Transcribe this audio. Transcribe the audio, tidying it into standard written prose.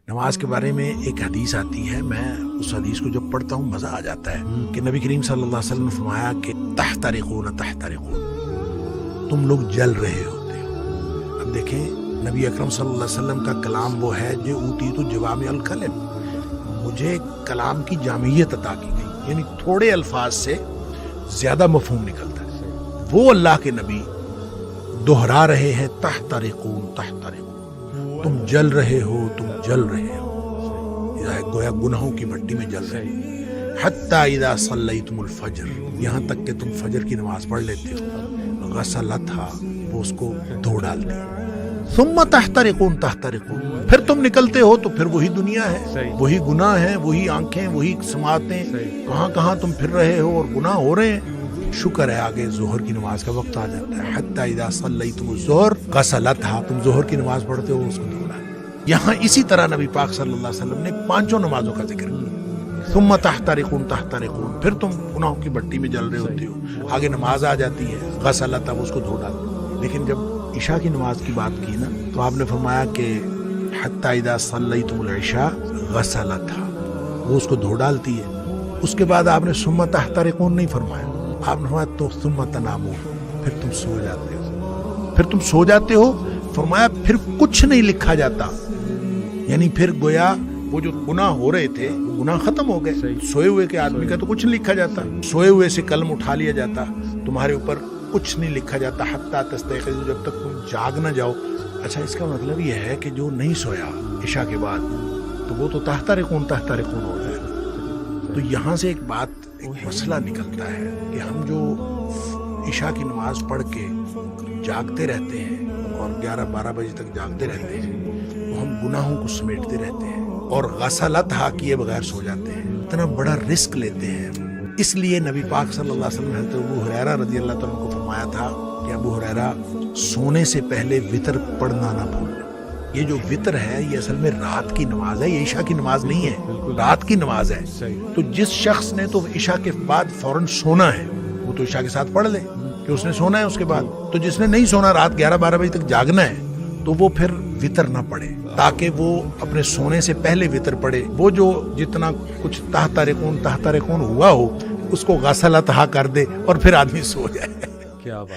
نماز کے بارے میں ایک حدیث آتی ہے، میں اس حدیث کو جب پڑھتا ہوں مزہ آ جاتا ہے کہ نبی کریم صلی اللہ علیہ وسلم نے فرمایا کہ تحترقون تحترقون، تم لوگ جل رہے ہوتے ہو۔ اب دیکھیں نبی اکرم صلی اللہ علیہ وسلم کا کلام وہ ہے جو اوتیت جوامع الکلم، مجھے کلام کی جامعیت عطا کی گئی، یعنی تھوڑے الفاظ سے زیادہ مفہوم نکلتا ہے۔ وہ اللہ کے نبی دہرا رہے ہیں تحترقون تحترقون، تم جل رہے ہو، تم جل رہے ہو، گویا گناہوں کی بھٹی میں جل رہے ہو۔ حتی اذا صلیتم الفجر، یہاں تک کہ تم فجر کی نماز پڑھ لیتے ہو، غسلتھا، وہ اس کو دھو ڈالتے ہیں۔ ثم تحترقون تحترقون، پھر تم نکلتے ہو تو پھر وہی دنیا ہے، وہی گناہ ہیں، وہی آنکھیں، وہی سماعتیں، کہاں کہاں تم پھر رہے ہو اور گناہ ہو رہے ہیں۔ شکر ہے آگے ظہر کی نماز کا وقت آ جاتا ہے۔ حتی اذا صلیتم الظہر غسلتھا، تم ظہر کی نماز پڑھتے ہو، اس کو دھو ڈالتے۔ یہاں اسی طرح نبی پاک صلی اللہ علیہ وسلم نے پانچوں نمازوں کا ذکر کیا۔ ثم تحترقون تحترقون، پھر تم گناہوں کی بھٹی میں جل رہے ہوتے ہو، آگے نماز آ جاتی ہے، غسلتھا، اس کو دھو ڈالتے۔ لیکن جب عشاء کی نماز کی بات کی نا تو آپ نے فرمایا کہ حتی اذا صلیتم العشاء غسلتھا، وہ اس کو دھو ڈالتی ہے۔ اس کے بعد آپ نے ثم تحترقون نہیں فرمایا، آپ نے فرمایا تو ثم تنامون، پھر تم سو جاتے ہو، پھر تم سو جاتے ہو۔ فرمایا پھر کچھ نہیں لکھا جاتا، یعنی پھر گویا وہ جو گناہ ہو رہے تھے وہ گناہ ختم ہو گئے۔ سوئے ہوئے کے آدمی کا تو کچھ نہیں لکھا جاتا، سوئے ہوئے سے قلم اٹھا لیا جاتا، تمہارے اوپر کچھ نہیں لکھا جاتا حتی تستيقظوا، جب تک تم جاگ نہ جاؤ۔ اچھا، اس کا مطلب یہ ہے کہ جو نہیں سویا عشاء کے بعد تو وہ تو تحترقون تحترقون ہو جائے گا۔ تو یہاں سے ایک بات، ایک مسئلہ نکلتا ہے کہ ہم جو عشاء کی نماز پڑھ کے جاگتے رہتے ہیں اور 11-12 بجے تک جاگتے رہتے ہیں، وہ ہم گناہوں کو سمیٹتے رہتے ہیں اور غسلتھا کیے بغیر سو جاتے ہیں، اتنا بڑا رسک لیتے ہیں۔ اس لیے نبی پاک صلی اللہ علیہ وسلم نے حضرت ابو ہریرہ رضی اللہ تعالیٰ عنہ کو فرمایا تھا کہ ابو ہریرہ سونے سے پہلے وتر پڑھنا نہ بھولنا۔ یہ جو وتر ہے یہ اصل میں رات کی نماز ہے، یہ عشاء کی نماز نہیں ہے، رات کی نماز ہے۔ تو جس شخص نے تو عشاء کے بعد فوراً سونا ہے وہ تو عشاء کے ساتھ پڑھ لے کہ اس نے سونا ہے اس کے بعد۔ تو جس نے نہیں سونا، رات 11-12 بجے تک جاگنا ہے، تو وہ پھر وتر نہ پڑھے، تاکہ وہ اپنے سونے سے پہلے وتر پڑھے۔ وہ جو جتنا کچھ تحترقون تحترقون ہوا ہو اس کو غسلتھا کر دے اور پھر آدمی سو جائے۔ کیا بات۔